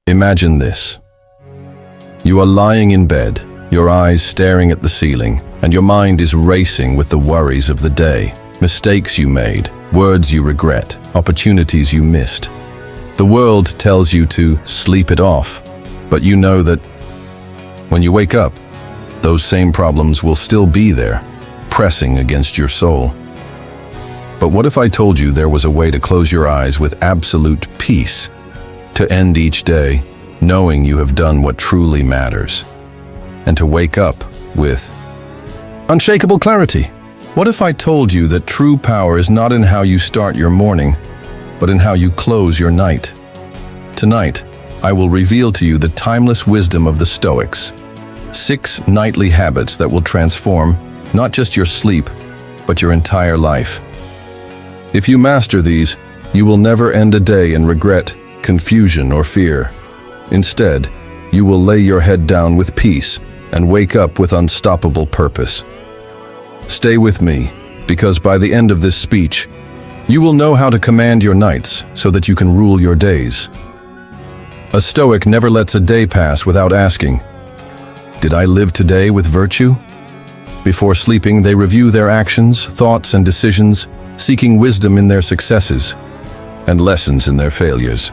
Imagine this. You are lying in bed, your eyes staring at the ceiling, and your mind is racing with the worries of the day, mistakes you made, words you regret, opportunities you missed. The world tells you to sleep it off, but you know that when you wake up, those same problems will still be there, pressing against your soul. But what if I told you there was a way to close your eyes with absolute peace, to end each day knowing you have done what truly matters, and to wake up with unshakable clarity? What if I told you that true power is not in how you start your morning, but in how you close your night? Tonight, I will reveal to you the timeless wisdom of the Stoics, 6 nightly habits that will transform not just your sleep, but your entire life. If you master these, you will never end a day in regret, confusion, or fear. Instead, you will lay your head down with peace and wake up with unstoppable purpose. Stay with me, because by the end of this speech, you will know how to command your nights so that you can rule your days. A Stoic never lets a day pass without asking, "Did I live today with virtue?" Before sleeping, they review their actions, thoughts, and decisions, seeking wisdom in their successes and lessons in their failures.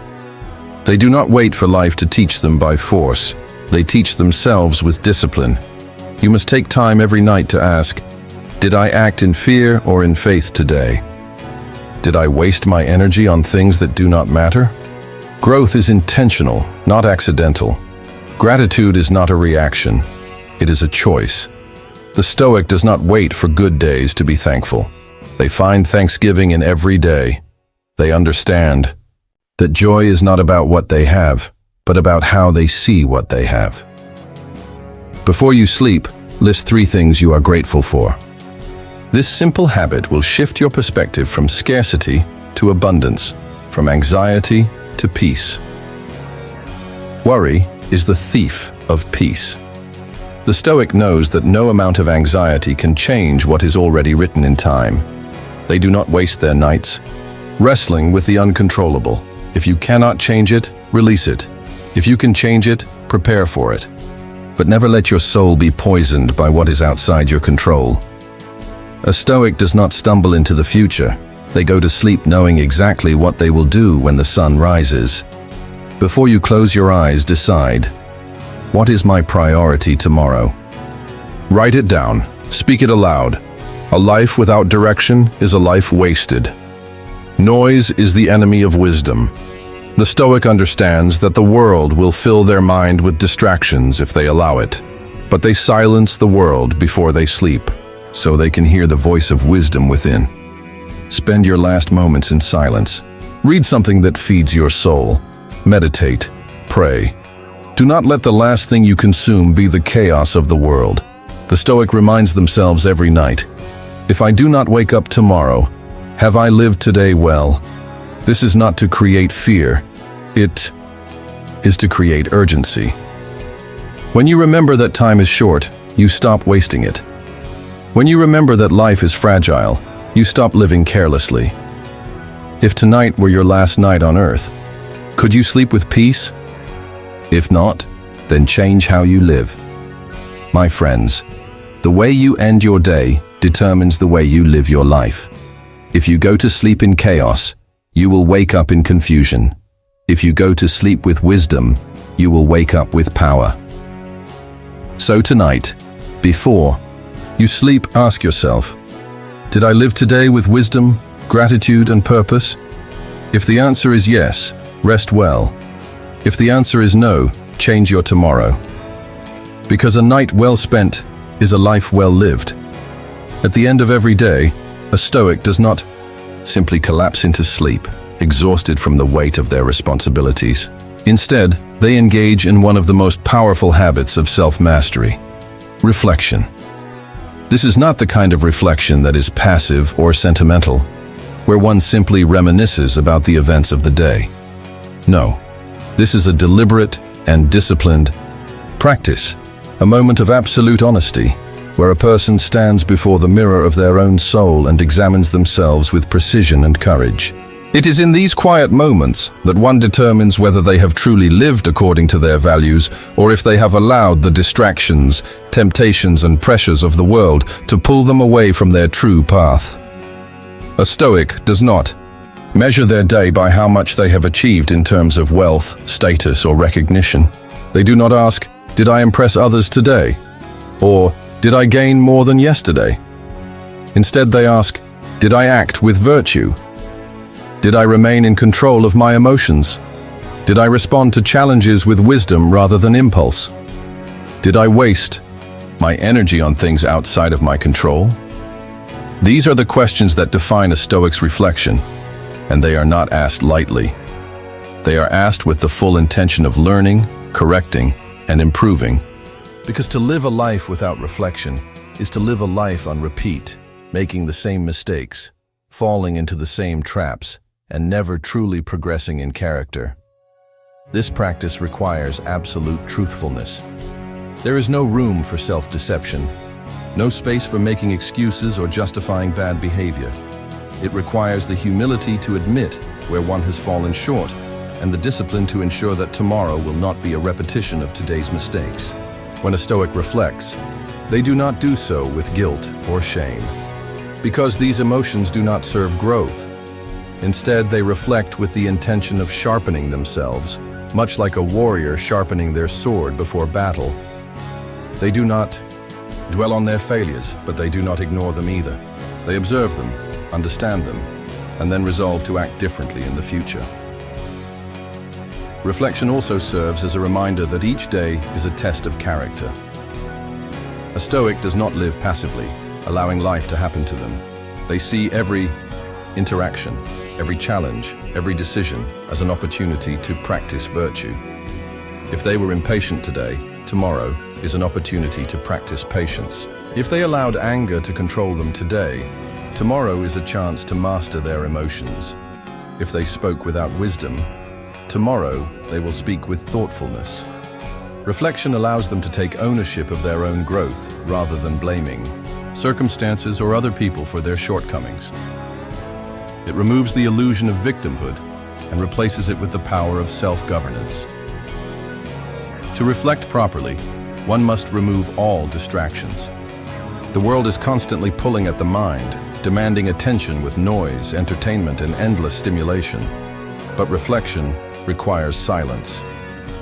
They do not wait for life to teach them by force. They teach themselves with discipline. You must take time every night to ask, "Did I act in fear or in faith today? Did I waste my energy on things that do not matter?" Growth is intentional, not accidental. Gratitude is not a reaction. It is a choice. The Stoic does not wait for good days to be thankful. They find thanksgiving in every day. They understand that joy is not about what they have, but about how they see what they have. Before you sleep, list 3 things you are grateful for. This simple habit will shift your perspective from scarcity to abundance, from anxiety to peace. Worry is the thief of peace. The Stoic knows that no amount of anxiety can change what is already written in time. They do not waste their nights wrestling with the uncontrollable. If you cannot change it, release it. If you can change it, prepare for it. But never let your soul be poisoned by what is outside your control. A Stoic does not stumble into the future. They go to sleep knowing exactly what they will do when the sun rises. Before you close your eyes, decide, what is my priority tomorrow? Write it down. Speak it aloud. A life without direction is a life wasted. Noise is the enemy of wisdom. The Stoic understands that the world will fill their mind with distractions if they allow it. But they silence the world before they sleep, so they can hear the voice of wisdom within. Spend your last moments in silence. Read something that feeds your soul. Meditate. Pray. Do not let the last thing you consume be the chaos of the world. The Stoic reminds themselves every night, if I do not wake up tomorrow, have I lived today well? This is not to create fear. It is to create urgency. When you remember that time is short, you stop wasting it. When you remember that life is fragile, you stop living carelessly. If tonight were your last night on earth, could you sleep with peace? If not, then change how you live. My friends, the way you end your day determines the way you live your life. If you go to sleep in chaos, you will wake up in confusion. If you go to sleep with wisdom, you will wake up with power. So tonight, before you sleep, ask yourself, did I live today with wisdom, gratitude, and purpose? If the answer is yes, rest well. If the answer is no, change your tomorrow. Because a night well spent is a life well lived. At the end of every day, a Stoic does not simply collapse into sleep, exhausted from the weight of their responsibilities. Instead, they engage in one of the most powerful habits of self-mastery: reflection. This is not the kind of reflection that is passive or sentimental, where one simply reminisces about the events of the day. No, this is a deliberate and disciplined practice, a moment of absolute honesty, where a person stands before the mirror of their own soul and examines themselves with precision and courage. It is in these quiet moments that one determines whether they have truly lived according to their values or if they have allowed the distractions, temptations, and pressures of the world to pull them away from their true path. A Stoic does not measure their day by how much they have achieved in terms of wealth, status, or recognition. They do not ask, "Did I impress others today?" or "Did I gain more than yesterday?" Instead, they ask, "Did I act with virtue? Did I remain in control of my emotions? Did I respond to challenges with wisdom rather than impulse? Did I waste my energy on things outside of my control?" These are the questions that define a Stoic's reflection, and they are not asked lightly. They are asked with the full intention of learning, correcting, and improving. Because to live a life without reflection is to live a life on repeat, making the same mistakes, falling into the same traps, and never truly progressing in character. This practice requires absolute truthfulness. There is no room for self-deception, no space for making excuses or justifying bad behavior. It requires the humility to admit where one has fallen short, and the discipline to ensure that tomorrow will not be a repetition of today's mistakes. When a Stoic reflects, they do not do so with guilt or shame, because these emotions do not serve growth. Instead, they reflect with the intention of sharpening themselves, much like a warrior sharpening their sword before battle. They do not dwell on their failures, but they do not ignore them either. They observe them, understand them, and then resolve to act differently in the future. Reflection also serves as a reminder that each day is a test of character. A Stoic does not live passively, allowing life to happen to them. They see every interaction, every challenge, every decision as an opportunity to practice virtue. If they were impatient today, tomorrow is an opportunity to practice patience. If they allowed anger to control them today, tomorrow is a chance to master their emotions. If they spoke without wisdom, tomorrow they will speak with thoughtfulness. Reflection allows them to take ownership of their own growth rather than blaming circumstances or other people for their shortcomings. It removes the illusion of victimhood and replaces it with the power of self-governance. To reflect properly, one must remove all distractions. The world is constantly pulling at the mind, demanding attention with noise, entertainment, and endless stimulation. But reflection requires silence.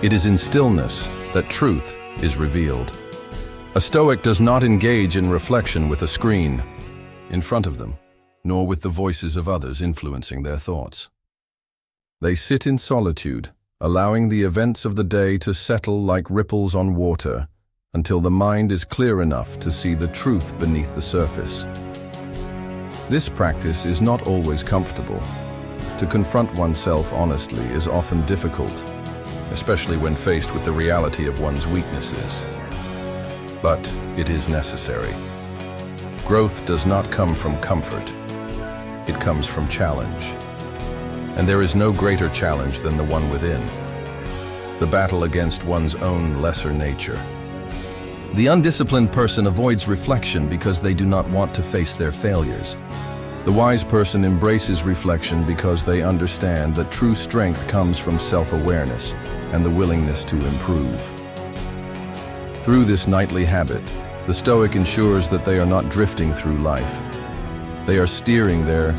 It is in stillness that truth is revealed. A Stoic does not engage in reflection with a screen in front of them, nor with the voices of others influencing their thoughts. They sit in solitude, allowing the events of the day to settle like ripples on water until the mind is clear enough to see the truth beneath the surface. This practice is not always comfortable. To confront oneself honestly is often difficult, especially when faced with the reality of one's weaknesses. But it is necessary. Growth does not come from comfort. It comes from challenge. And there is no greater challenge than the one within, the battle against one's own lesser nature. The undisciplined person avoids reflection because they do not want to face their failures. The wise person embraces reflection because they understand that true strength comes from self-awareness and the willingness to improve. Through this nightly habit, the Stoic ensures that they are not drifting through life. They are steering their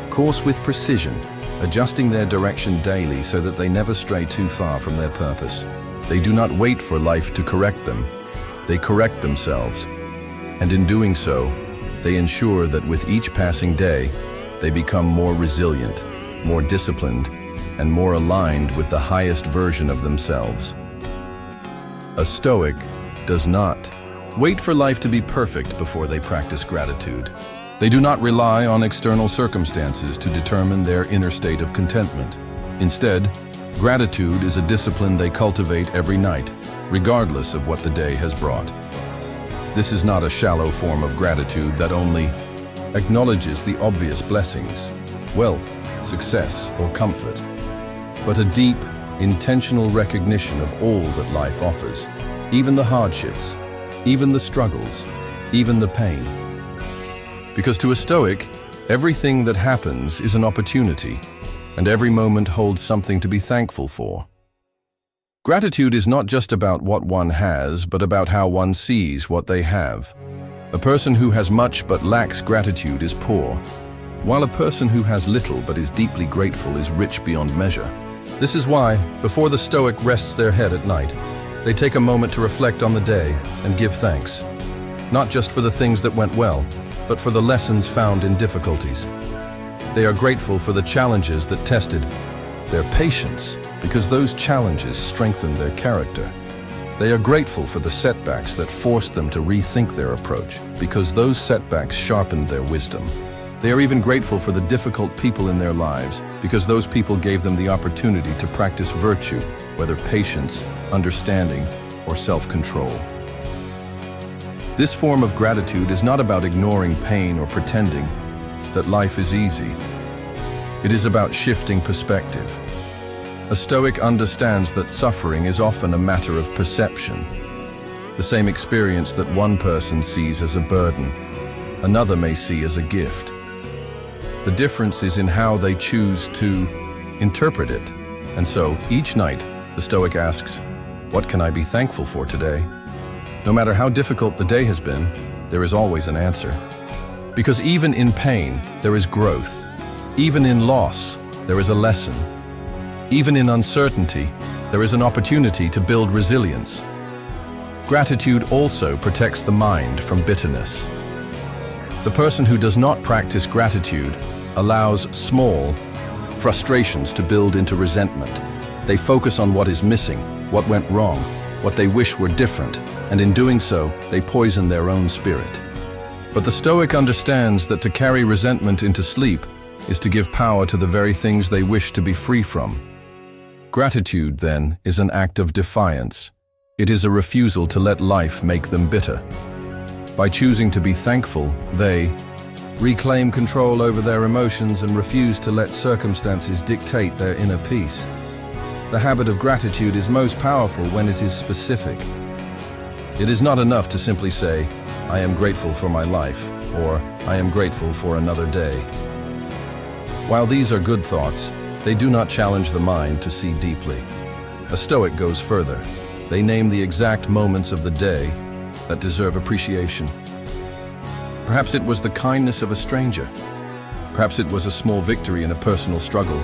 course with precision, adjusting their direction daily so that they never stray too far from their purpose. They do not wait for life to correct them. They correct themselves, and in doing so, they ensure that with each passing day, they become more resilient, more disciplined, and more aligned with the highest version of themselves. A Stoic does not wait for life to be perfect before they practice gratitude. They do not rely on external circumstances to determine their inner state of contentment. Instead, gratitude is a discipline they cultivate every night, regardless of what the day has brought. This is not a shallow form of gratitude that only acknowledges the obvious blessings, wealth, success, or comfort, but a deep, intentional recognition of all that life offers, even the hardships, even the struggles, even the pain. Because to a Stoic, everything that happens is an opportunity, and every moment holds something to be thankful for. Gratitude is not just about what one has, but about how one sees what they have. A person who has much but lacks gratitude is poor, while a person who has little but is deeply grateful is rich beyond measure. This is why, before the Stoic rests their head at night, they take a moment to reflect on the day and give thanks, not just for the things that went well, but for the lessons found in difficulties. They are grateful for the challenges that tested their patience, because those challenges strengthened their character. They are grateful for the setbacks that forced them to rethink their approach, because those setbacks sharpened their wisdom. They are even grateful for the difficult people in their lives, because those people gave them the opportunity to practice virtue, whether patience, understanding, or self-control. This form of gratitude is not about ignoring pain or pretending that life is easy. It is about shifting perspective. A Stoic understands that suffering is often a matter of perception. The same experience that one person sees as a burden, another may see as a gift. The difference is in how they choose to interpret it. And so, each night, the Stoic asks, "What can I be thankful for today?" No matter how difficult the day has been, there is always an answer. Because even in pain, there is growth. Even in loss, there is a lesson. Even in uncertainty, there is an opportunity to build resilience. Gratitude also protects the mind from bitterness. The person who does not practice gratitude allows small frustrations to build into resentment. They focus on what is missing, what went wrong, what they wish were different, and in doing so, they poison their own spirit. But the Stoic understands that to carry resentment into sleep is to give power to the very things they wish to be free from. Gratitude, then, is an act of defiance. It is a refusal to let life make them bitter. By choosing to be thankful, they reclaim control over their emotions and refuse to let circumstances dictate their inner peace. The habit of gratitude is most powerful when it is specific. It is not enough to simply say, "I am grateful for my life," or "I am grateful for another day." While these are good thoughts, they do not challenge the mind to see deeply. A Stoic goes further. They name the exact moments of the day that deserve appreciation. Perhaps it was the kindness of a stranger. Perhaps it was a small victory in a personal struggle.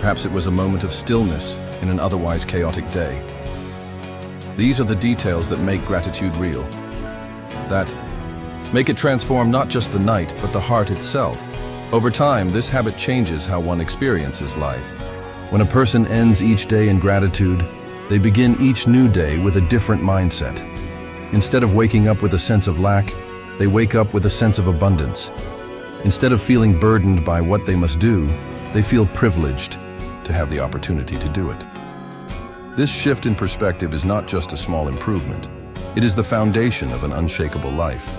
Perhaps it was a moment of stillness in an otherwise chaotic day. These are the details that make gratitude real, that make it transform not just the night, but the heart itself. Over time, this habit changes how one experiences life. When a person ends each day in gratitude, they begin each new day with a different mindset. Instead of waking up with a sense of lack, they wake up with a sense of abundance. Instead of feeling burdened by what they must do, they feel privileged to have the opportunity to do it. This shift in perspective is not just a small improvement. It is the foundation of an unshakable life.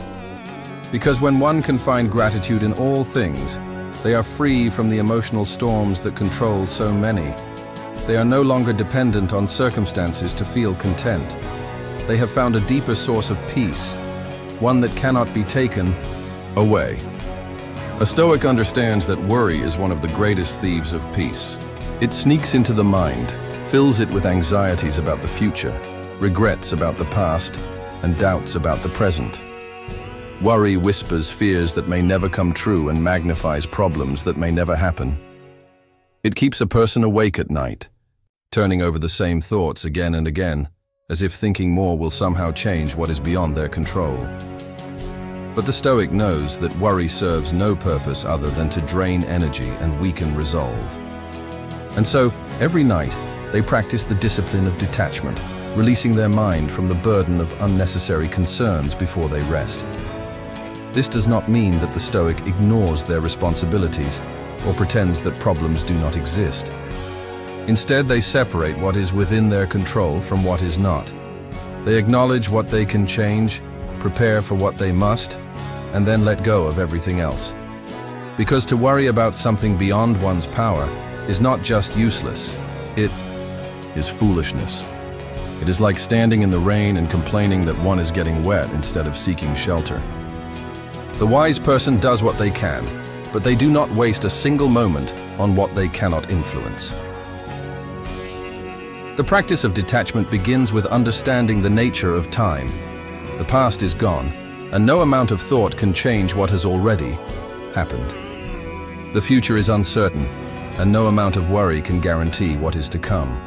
Because when one can find gratitude in all things, they are free from the emotional storms that control so many. They are no longer dependent on circumstances to feel content. They have found a deeper source of peace, one that cannot be taken away. A Stoic understands that worry is one of the greatest thieves of peace. It sneaks into the mind, fills it with anxieties about the future, regrets about the past, and doubts about the present. Worry whispers fears that may never come true and magnifies problems that may never happen. It keeps a person awake at night, turning over the same thoughts again and again, as if thinking more will somehow change what is beyond their control. But the Stoic knows that worry serves no purpose other than to drain energy and weaken resolve. And so, every night, they practice the discipline of detachment, releasing their mind from the burden of unnecessary concerns before they rest. This does not mean that the Stoic ignores their responsibilities or pretends that problems do not exist. Instead, they separate what is within their control from what is not. They acknowledge what they can change, prepare for what they must, and then let go of everything else. Because to worry about something beyond one's power is not just useless, it is foolishness. It is like standing in the rain and complaining that one is getting wet instead of seeking shelter. The wise person does what they can, but they do not waste a single moment on what they cannot influence. The practice of detachment begins with understanding the nature of time. The past is gone, and no amount of thought can change what has already happened. The future is uncertain, and no amount of worry can guarantee what is to come.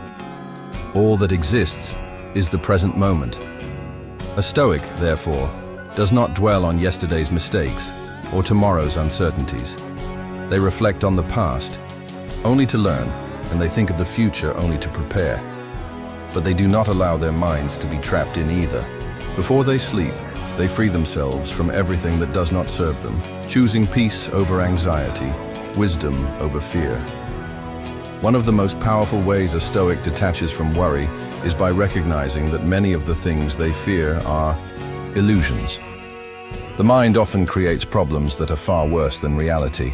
All that exists is the present moment. A Stoic, therefore, does not dwell on yesterday's mistakes or tomorrow's uncertainties. They reflect on the past, only to learn, and they think of the future only to prepare. But they do not allow their minds to be trapped in either. Before they sleep, they free themselves from everything that does not serve them, choosing peace over anxiety, wisdom over fear. One of the most powerful ways a Stoic detaches from worry is by recognizing that many of the things they fear are illusions. The mind often creates problems that are far worse than reality.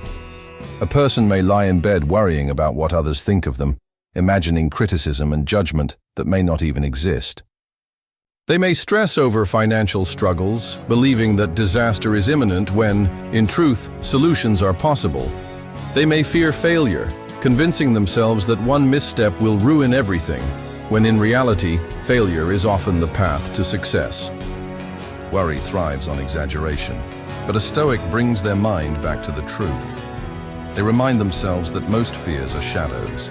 A person may lie in bed worrying about what others think of them, imagining criticism and judgment that may not even exist. They may stress over financial struggles, believing that disaster is imminent when, in truth, solutions are possible. They may fear failure, convincing themselves that one misstep will ruin everything, when in reality, failure is often the path to success. Worry thrives on exaggeration, but a Stoic brings their mind back to the truth. They remind themselves that most fears are shadows,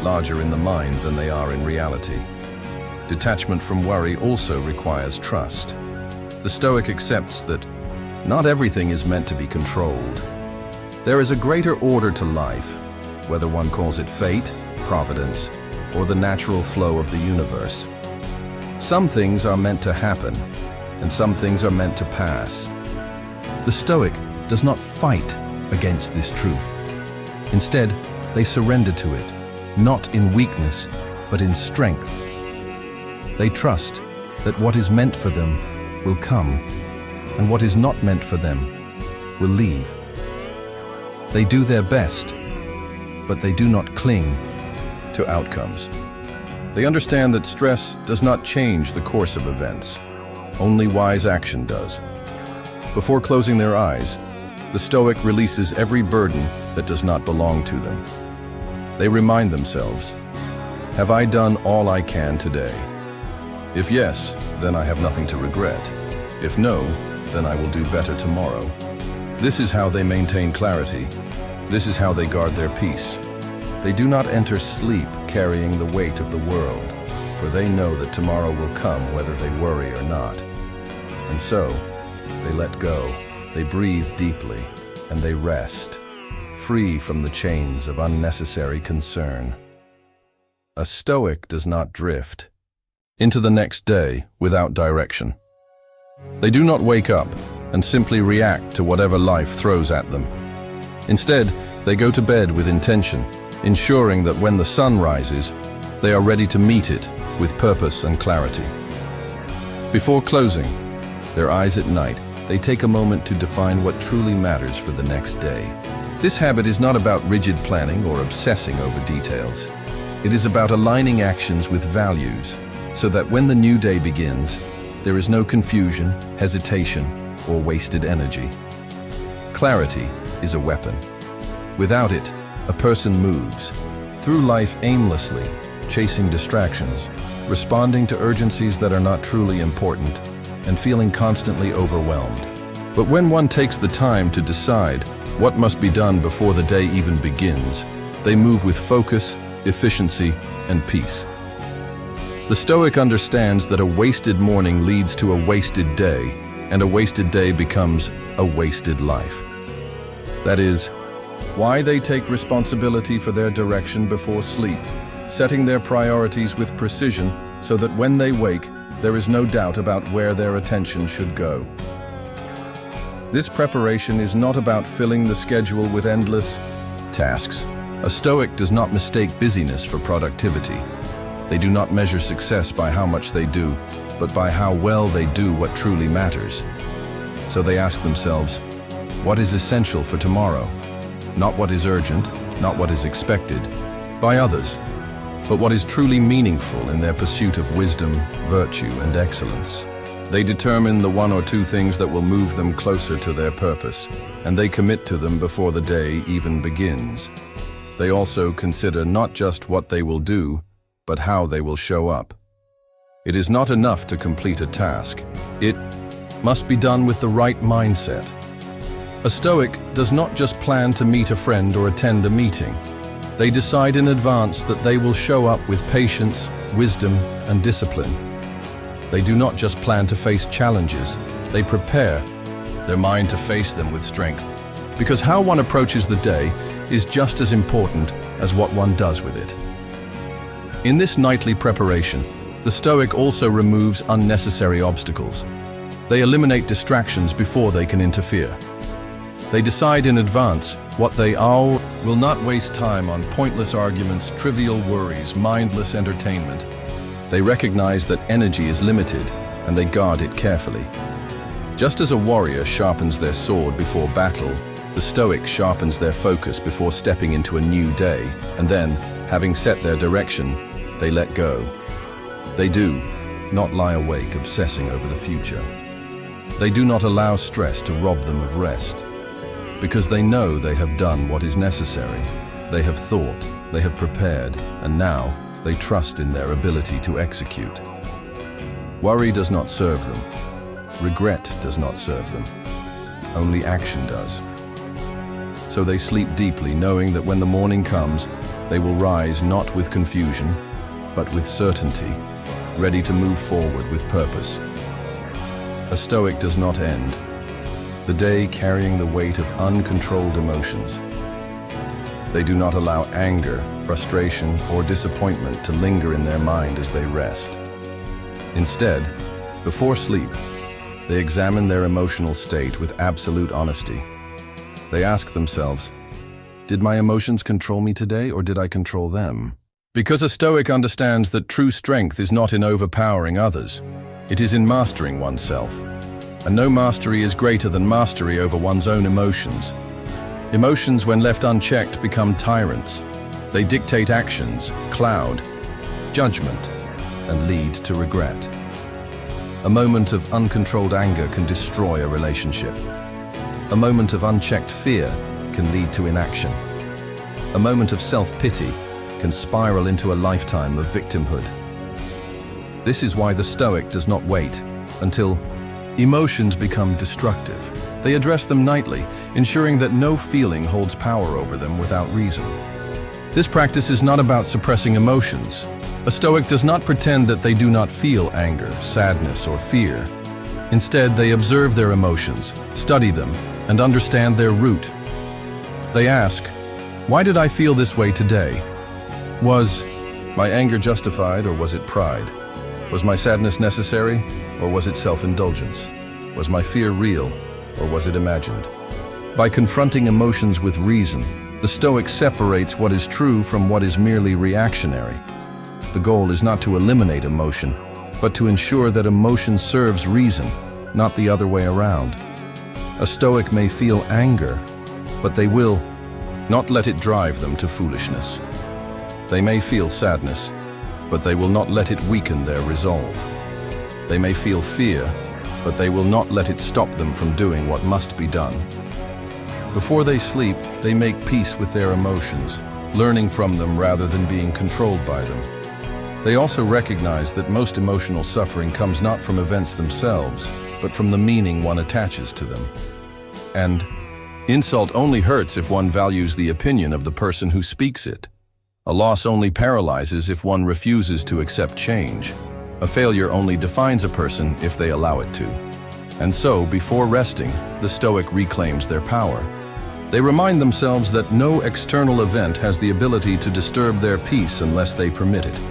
larger in the mind than they are in reality. Detachment from worry also requires trust. The Stoic accepts that not everything is meant to be controlled. There is a greater order to life, whether one calls it fate, providence, or the natural flow of the universe. Some things are meant to happen, and some things are meant to pass. The Stoic does not fight against this truth. Instead, they surrender to it, not in weakness, but in strength. They trust that what is meant for them will come, and what is not meant for them will leave. They do their best, but they do not cling to outcomes. They understand that stress does not change the course of events. Only wise action does. Before closing their eyes, the Stoic releases every burden that does not belong to them. They remind themselves, "Have I done all I can today? If yes, then I have nothing to regret. If no, then I will do better tomorrow." This is how they maintain clarity. This is how they guard their peace. They do not enter sleep carrying the weight of the world, for they know that tomorrow will come whether they worry or not. And so, they let go, they breathe deeply, and they rest, free from the chains of unnecessary concern. A Stoic does not drift into the next day without direction. They do not wake up and simply react to whatever life throws at them. Instead, they go to bed with intention, ensuring that when the sun rises, they are ready to meet it with purpose and clarity. Before closing their eyes at night, they take a moment to define what truly matters for the next day. This habit is not about rigid planning or obsessing over details. It is about aligning actions with values, so that when the new day begins, there is no confusion, hesitation, or wasted energy. Clarity is a weapon. Without it, a person moves through life aimlessly, chasing distractions, responding to urgencies that are not truly important, and feeling constantly overwhelmed. But when one takes the time to decide what must be done before the day even begins, they move with focus, efficiency, and peace. The Stoic understands that a wasted morning leads to a wasted day, and a wasted day becomes a wasted life. That is why they take responsibility for their direction before sleep, setting their priorities with precision so that when they wake, there is no doubt about where their attention should go. This preparation is not about filling the schedule with endless tasks. A Stoic does not mistake busyness for productivity. They do not measure success by how much they do, but by how well they do what truly matters. So they ask themselves, what is essential for tomorrow? Not what is urgent, not what is expected by others, but what is truly meaningful in their pursuit of wisdom, virtue, and excellence. They determine the one or two things that will move them closer to their purpose, and they commit to them before the day even begins. They also consider not just what they will do, but how they will show up. It is not enough to complete a task. It must be done with the right mindset. A Stoic does not just plan to meet a friend or attend a meeting. They decide in advance that they will show up with patience, wisdom, and discipline. They do not just plan to face challenges. They prepare their mind to face them with strength. Because how one approaches the day is just as important as what one does with it. In this nightly preparation, the Stoic also removes unnecessary obstacles. They eliminate distractions before they can interfere. They decide in advance what they will not waste time on pointless arguments, trivial worries, mindless entertainment. They recognize that energy is limited and they guard it carefully. Just as a warrior sharpens their sword before battle, the Stoic sharpens their focus before stepping into a new day, and then, having set their direction, they let go. They do not lie awake obsessing over the future. They do not allow stress to rob them of rest. Because they know they have done what is necessary. They have thought, they have prepared, and now they trust in their ability to execute. Worry does not serve them. Regret does not serve them. Only action does. So they sleep deeply, knowing that when the morning comes, they will rise not with confusion, but with certainty, ready to move forward with purpose. A Stoic does not end the day carrying the weight of uncontrolled emotions. They do not allow anger, frustration, or disappointment to linger in their mind as they rest. Instead, before sleep, they examine their emotional state with absolute honesty. They ask themselves, did my emotions control me today, or did I control them? Because a Stoic understands that true strength is not in overpowering others, it is in mastering oneself. And no mastery is greater than mastery over one's own emotions. Emotions, when left unchecked, become tyrants. They dictate actions, cloud judgment, and lead to regret. A moment of uncontrolled anger can destroy a relationship. A moment of unchecked fear can lead to inaction. A moment of self-pity can spiral into a lifetime of victimhood. This is why the Stoic does not wait until emotions become destructive. They address them nightly, ensuring that no feeling holds power over them without reason. This practice is not about suppressing emotions. A Stoic does not pretend that they do not feel anger, sadness, or fear. Instead, they observe their emotions, study them, and understand their root. They ask, why did I feel this way today? Was my anger justified, or was it pride? Was my sadness necessary, or was it self-indulgence? Was my fear real, or was it imagined? By confronting emotions with reason, the Stoic separates what is true from what is merely reactionary. The goal is not to eliminate emotion, but to ensure that emotion serves reason, not the other way around. A Stoic may feel anger, but they will not let it drive them to foolishness. They may feel sadness, but they will not let it weaken their resolve. They may feel fear, but they will not let it stop them from doing what must be done. Before they sleep, they make peace with their emotions, learning from them rather than being controlled by them. They also recognize that most emotional suffering comes not from events themselves, but from the meaning one attaches to them. And insult only hurts if one values the opinion of the person who speaks it. A loss only paralyzes if one refuses to accept change. A failure only defines a person if they allow it to. And so, before resting, the Stoic reclaims their power. They remind themselves that no external event has the ability to disturb their peace unless they permit it.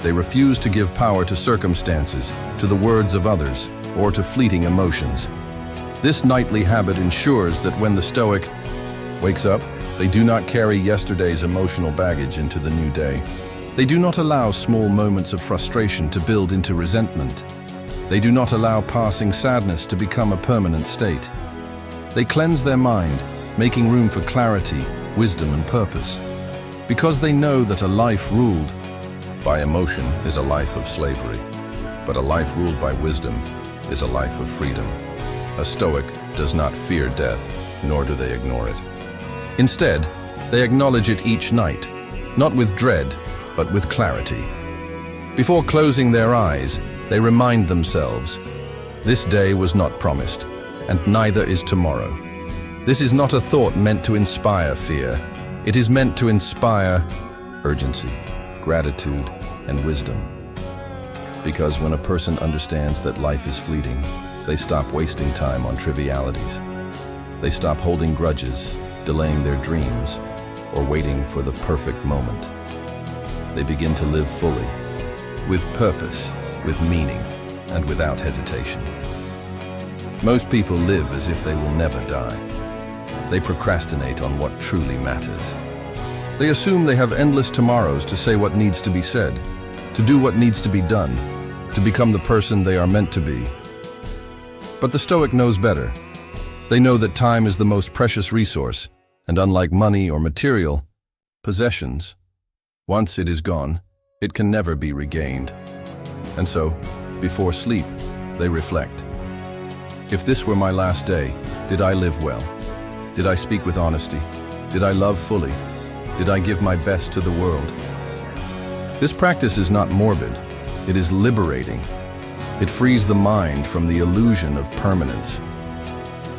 They refuse to give power to circumstances, to the words of others, or to fleeting emotions. This nightly habit ensures that when the Stoic wakes up, they do not carry yesterday's emotional baggage into the new day. They do not allow small moments of frustration to build into resentment. They do not allow passing sadness to become a permanent state. They cleanse their mind, making room for clarity, wisdom, and purpose. Because they know that a life ruled by emotion is a life of slavery, but a life ruled by wisdom is a life of freedom. A Stoic does not fear death, nor do they ignore it. Instead, They acknowledge it each night, not with dread, but with clarity. Before closing their eyes, they remind themselves, this day was not promised, and neither is tomorrow. This is not a thought meant to inspire fear. It is meant to inspire urgency, gratitude, and wisdom. Because when a person understands that life is fleeting, they stop wasting time on trivialities. They stop holding grudges, delaying their dreams, or waiting for the perfect moment. They begin to live fully, with purpose, with meaning, and without hesitation. Most people live as if they will never die. They procrastinate on what truly matters. They assume they have endless tomorrows to say what needs to be said, to do what needs to be done, to become the person they are meant to be. But the Stoic knows better. They know that time is the most precious resource, and unlike money or material possessions, once it is gone, it can never be regained. And so, before sleep, they reflect. If this were my last day, did I live well? Did I speak with honesty? Did I love fully? Did I give my best to the world? This practice is not morbid. It is liberating. It frees the mind from the illusion of permanence.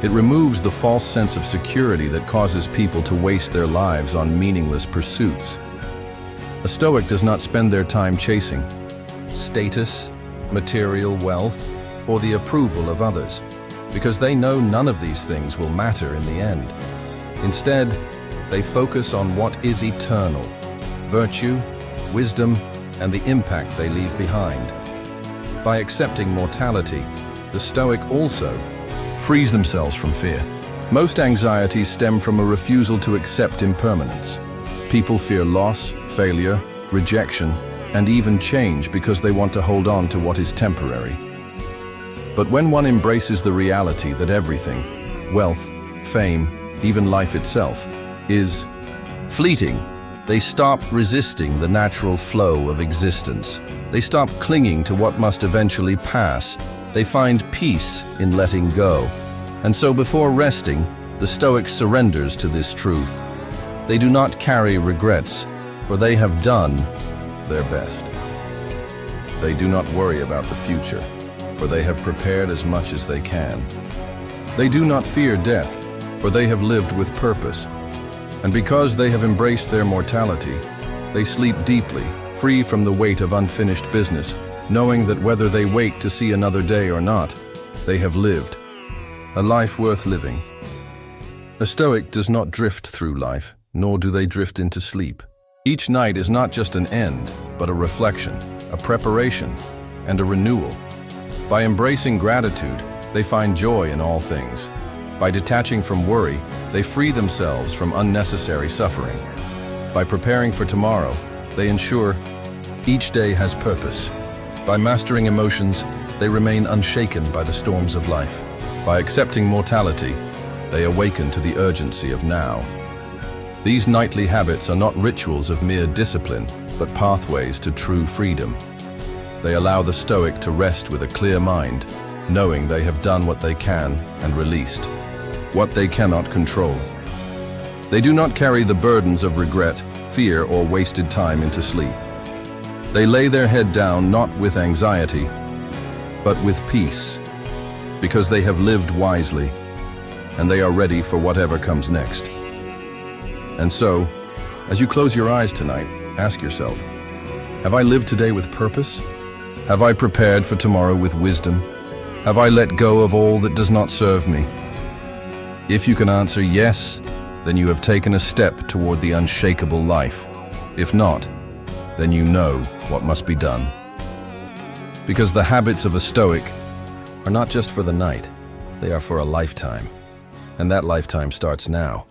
It removes the false sense of security that causes people to waste their lives on meaningless pursuits. A Stoic does not spend their time chasing status, material wealth, or the approval of others, because they know none of these things will matter in the end. Instead, they focus on what is eternal: virtue, wisdom, and the impact they leave behind. By accepting mortality, the Stoic also frees themselves from fear. Most anxieties stem from a refusal to accept impermanence. People fear loss, failure, rejection, and even change because they want to hold on to what is temporary. But when one embraces the reality that everything, wealth, fame, even life itself, is fleeting, they stop resisting the natural flow of existence. They stop clinging to what must eventually pass. They find peace in letting go. And so before resting, the Stoic surrenders to this truth. They do not carry regrets, for they have done their best. They do not worry about the future, for they have prepared as much as they can. They do not fear death, for they have lived with purpose. And because they have embraced their mortality, they sleep deeply, free from the weight of unfinished business, knowing that whether they wake to see another day or not, they have lived a life worth living. A Stoic does not drift through life, nor do they drift into sleep. Each night is not just an end, but a reflection, a preparation, and a renewal. By embracing gratitude, they find joy in all things. By detaching from worry, they free themselves from unnecessary suffering. By preparing for tomorrow, they ensure each day has purpose. By mastering emotions, they remain unshaken by the storms of life. By accepting mortality, they awaken to the urgency of now. These nightly habits are not rituals of mere discipline, but pathways to true freedom. They allow the Stoic to rest with a clear mind, knowing they have done what they can and released what they cannot control. They do not carry the burdens of regret, fear, or wasted time into sleep. They lay their head down not with anxiety, but with peace, because they have lived wisely, and they are ready for whatever comes next. And so, as you close your eyes tonight, ask yourself, have I lived today with purpose? Have I prepared for tomorrow with wisdom? Have I let go of all that does not serve me? If you can answer yes, then you have taken a step toward the unshakable life. If not, then you know what must be done. Because the habits of a Stoic are not just for the night, they are for a lifetime. And that lifetime starts now.